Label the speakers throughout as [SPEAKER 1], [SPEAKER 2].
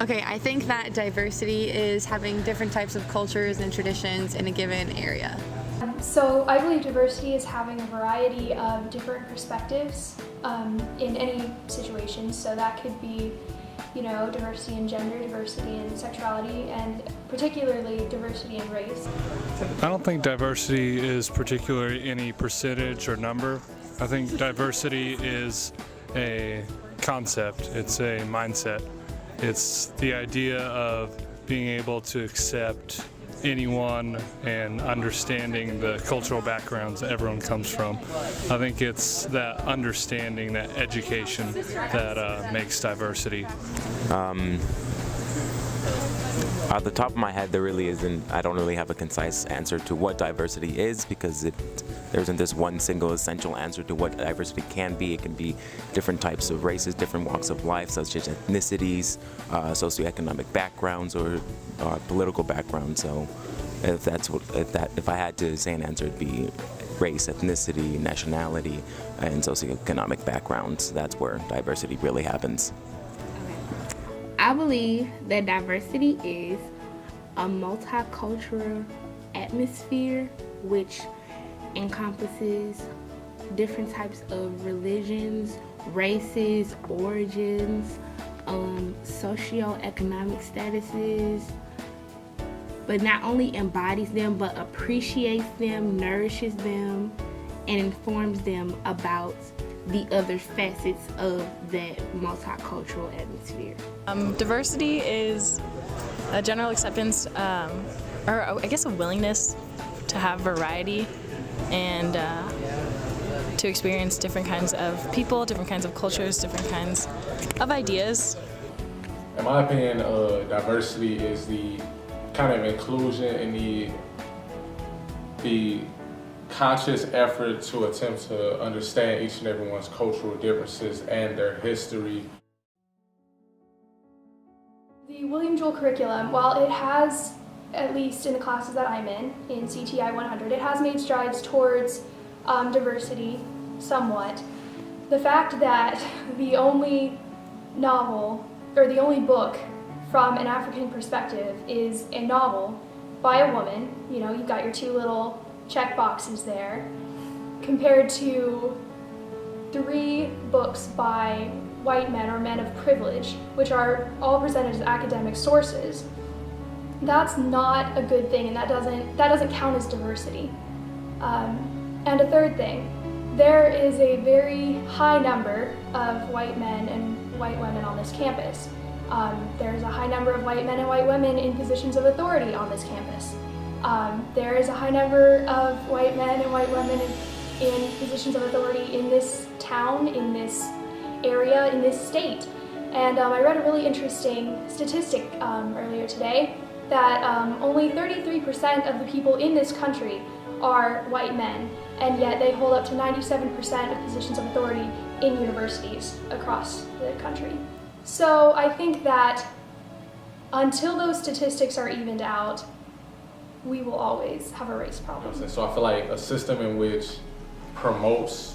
[SPEAKER 1] Okay, I think that diversity is having different types of cultures and traditions in a given area.
[SPEAKER 2] So I believe diversity is having a variety of different perspectives in any situation. So that could be, diversity in gender, diversity in sexuality, and particularly diversity in race.
[SPEAKER 3] I don't think diversity is particularly any percentage or number. I think diversity is a concept, it's a mindset. It's the idea of being able to accept anyone and understanding the cultural backgrounds that everyone comes from. I think it's that understanding, that education that makes diversity.
[SPEAKER 4] At the top of my head, there really isn't, I don't really have a concise answer to what diversity is, because there isn't this one single essential answer to what diversity can be. It can be different types of races, different walks of life, such as ethnicities, socioeconomic backgrounds, or political backgrounds. So if I had to say an answer, it'd be race, ethnicity, nationality, and socioeconomic backgrounds. That's where diversity really happens.
[SPEAKER 5] I believe that diversity is a multicultural atmosphere which encompasses different types of religions, races, origins, socioeconomic statuses, but not only embodies them, but appreciates them, nourishes them, and informs them about the other facets of that multicultural atmosphere.
[SPEAKER 6] Diversity is a general acceptance, or I guess a willingness to have variety and to experience different kinds of people, different kinds of cultures, different kinds of ideas.
[SPEAKER 7] In my opinion, diversity is the kind of inclusion and the conscious effort to attempt to understand each and everyone's cultural differences and their history.
[SPEAKER 2] The William Jewell curriculum, while it has, at least in the classes that I'm in CTI 100, it has made strides towards diversity somewhat. The fact that the only novel, or the only book from an African perspective is a novel by a woman, you've got your two little check boxes there, compared to 3 books by white men or men of privilege, which are all presented as academic sources. That's not a good thing, and that doesn't count as diversity. And a third thing, there is a very high number of white men and white women on this campus. There's a high number of white men and white women in positions of authority on this campus. There is a high number of white men and white women in positions of authority in this town, in this area, in this state. And I read a really interesting statistic earlier today that only 33% of the people in this country are white men, and yet they hold up to 97% of positions of authority in universities across the country. So I think that until those statistics are evened out, we will always have a race problem.
[SPEAKER 7] So I feel like a system in which promotes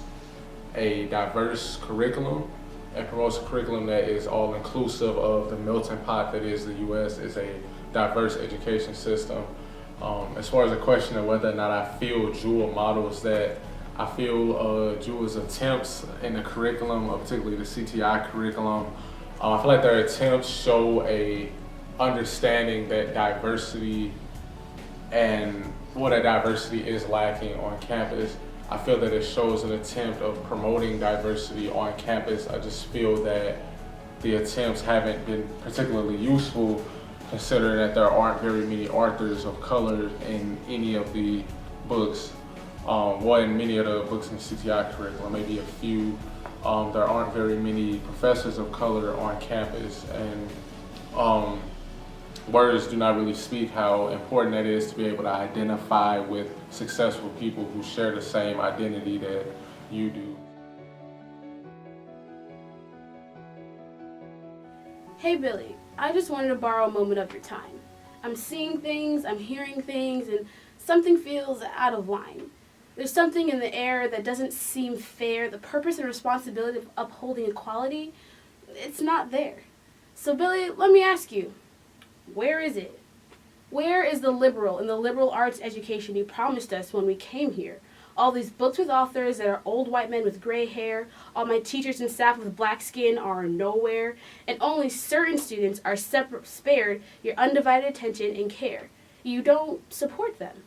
[SPEAKER 7] a diverse curriculum and promotes a curriculum that is all inclusive of the melting pot that is the U.S. is a diverse education system. As far as the question of whether or not I feel Jewell models that, I feel Jewell's attempts in the curriculum, particularly the CTI curriculum, I feel like their attempts show a understanding that diversity and what that diversity is lacking on campus. I feel that it shows an attempt of promoting diversity on campus. I just feel that the attempts haven't been particularly useful, considering that there aren't very many authors of color in any of the books. In many of the books in the CTI curriculum, maybe a few. There aren't very many professors of color on campus, and words do not really speak how important that is to be able to identify with successful people who share the same identity that you do.
[SPEAKER 8] Hey Billy, I just wanted to borrow a moment of your time. I'm seeing things, I'm hearing things, and something feels out of line. There's something in the air that doesn't seem fair. The purpose and responsibility of upholding equality, it's not there. So Billy, let me ask you, where is it? Where is the liberal and the liberal arts education you promised us when we came here? All these books with authors that are old white men with gray hair, all my teachers and staff with black skin are nowhere, and only certain students are spared your undivided attention and care. You don't support them.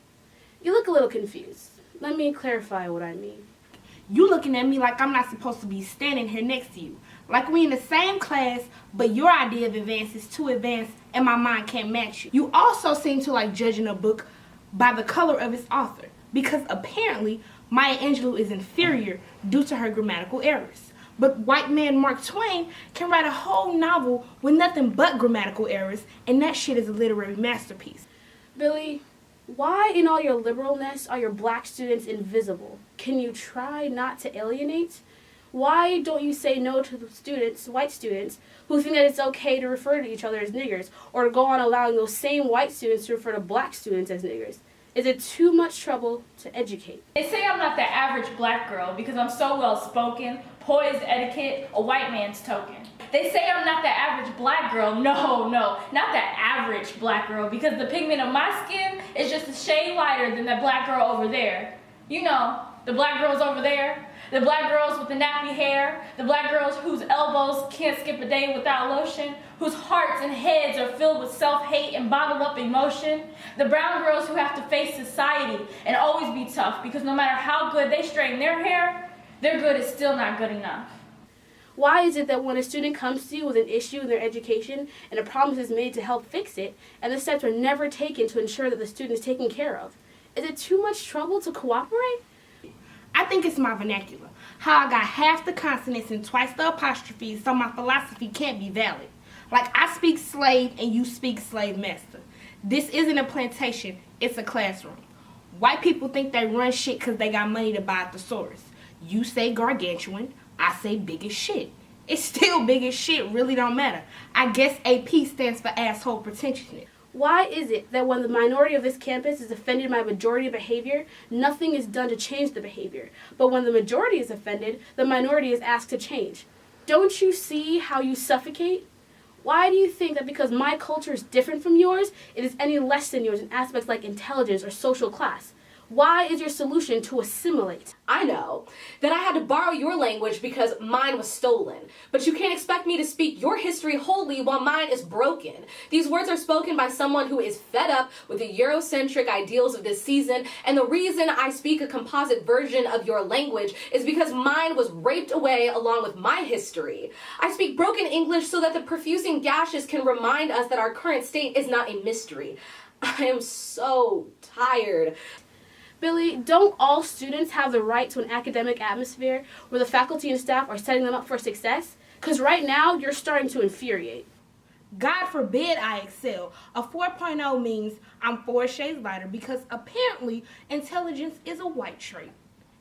[SPEAKER 8] You look a little confused. Let me clarify what I mean.
[SPEAKER 5] You looking at me like I'm not supposed to be standing here next to you. Like we in the same class, but your idea of advance is too advanced and my mind can't match you. You also seem to like judging a book by the color of its author, because apparently Maya Angelou is inferior due to her grammatical errors. But white man Mark Twain can write a whole novel with nothing but grammatical errors, and that shit is a literary masterpiece.
[SPEAKER 8] Billy, why in all your liberalness are your black students invisible? Can you try not to alienate? Why don't you say no to the students, white students, who think that it's okay to refer to each other as niggers, or to go on allowing those same white students to refer to black students as niggers? Is it too much trouble to educate?
[SPEAKER 9] They say I'm not the average black girl because I'm so well spoken, poised, etiquette, a white man's token. They say I'm not the average black girl. No, not the average black girl, because the pigment of my skin is just a shade lighter than that black girl over there. You know, the black girls over there, the black girls with the nappy hair, the black girls whose elbows can't skip a day without lotion, whose hearts and heads are filled with self-hate and bottled up emotion, the brown girls who have to face society and always be tough because no matter how good they straighten their hair, their good is still not good enough.
[SPEAKER 8] Why is it that when a student comes to you with an issue in their education and a promise is made to help fix it, and the steps are never taken to ensure that the student is taken care of? Is it too much trouble to cooperate?
[SPEAKER 5] I think it's my vernacular. How I got half the consonants and twice the apostrophes, so my philosophy can't be valid. Like I speak slave and you speak slave master. This isn't a plantation, it's a classroom. White people think they run shit because they got money to buy a thesaurus. You say gargantuan, I say big as shit. It's still big as shit, really don't matter. I guess AP stands for asshole pretentiousness.
[SPEAKER 8] Why is it that when the minority of this campus is offended by majority behavior, nothing is done to change the behavior? But when the majority is offended, the minority is asked to change. Don't you see how you suffocate? Why do you think that because my culture is different from yours, it is any less than yours in aspects like intelligence or social class? Why is your solution to assimilate?
[SPEAKER 10] I know that I had to borrow your language because mine was stolen, but you can't expect me to speak your history wholly while mine is broken. These words are spoken by someone who is fed up with the Eurocentric ideals of this season, and the reason I speak a composite version of your language is because mine was raped away along with my history. I speak broken English so that the perfusing gashes can remind us that our current state is not a mystery. I am so tired.
[SPEAKER 8] Billy, don't all students have the right to an academic atmosphere where the faculty and staff are setting them up for success? Because right now, you're starting to infuriate.
[SPEAKER 5] God forbid I excel. A 4.0 means I'm 4 shades lighter because apparently intelligence is a white trait.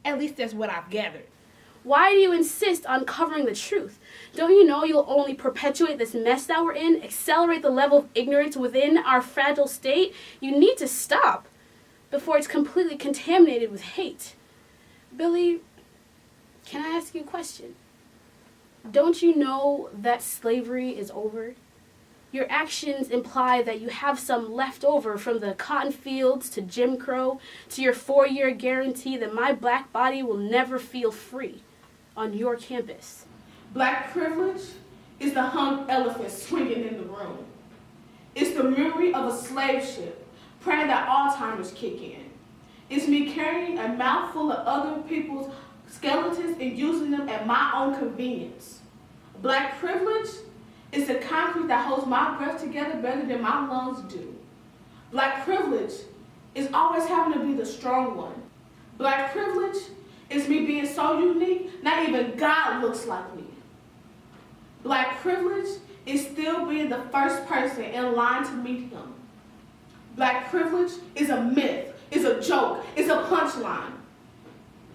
[SPEAKER 5] At least that's what I've gathered.
[SPEAKER 8] Why do you insist on covering the truth? Don't you know you'll only perpetuate this mess that we're in, accelerate the level of ignorance within our fragile state? You need to stop before it's completely contaminated with hate. Billy, can I ask you a question? Don't you know that slavery is over? Your actions imply that you have some left over from the cotton fields to Jim Crow to your 4-year guarantee that my black body will never feel free on your campus.
[SPEAKER 11] Black privilege is the hung elephant swinging in the room. It's the memory of a slave ship praying that Alzheimer's kick in. It's me carrying a mouthful of other people's skeletons and using them at my own convenience. Black privilege is the concrete that holds my breath together better than my lungs do. Black privilege is always having to be the strong one. Black privilege is me being so unique, not even God looks like me. Black privilege is still being the first person in line to meet him. Black privilege is a myth, is a joke, is a punchline.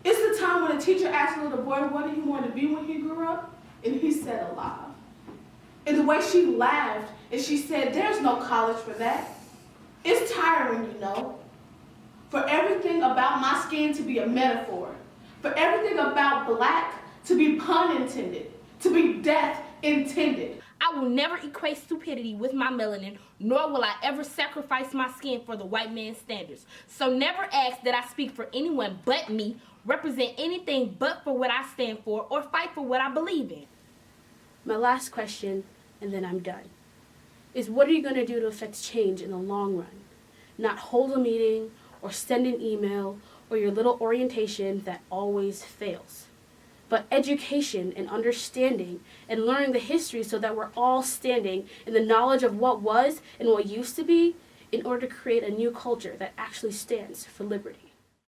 [SPEAKER 11] It's the time when a teacher asked a little boy what he wanted to be when he grew up, and he said alive. And the way she laughed, and she said, there's no college for that. It's tiring, you know. For everything about my skin to be a metaphor, for everything about black to be pun intended, to be death intended.
[SPEAKER 5] I I will never equate stupidity with my melanin, nor will I ever sacrifice my skin for the white man's standards. So never ask that I speak for anyone but me, represent anything but for what I stand for, or fight for what I believe in.
[SPEAKER 8] My last question, and then I'm done, is what are you going to do to affect change in the long run? Not hold a meeting or send an email or your little orientation that always fails, but education and understanding and learning the history so that we're all standing in the knowledge of what was and what used to be in order to create a new culture that actually stands for liberty.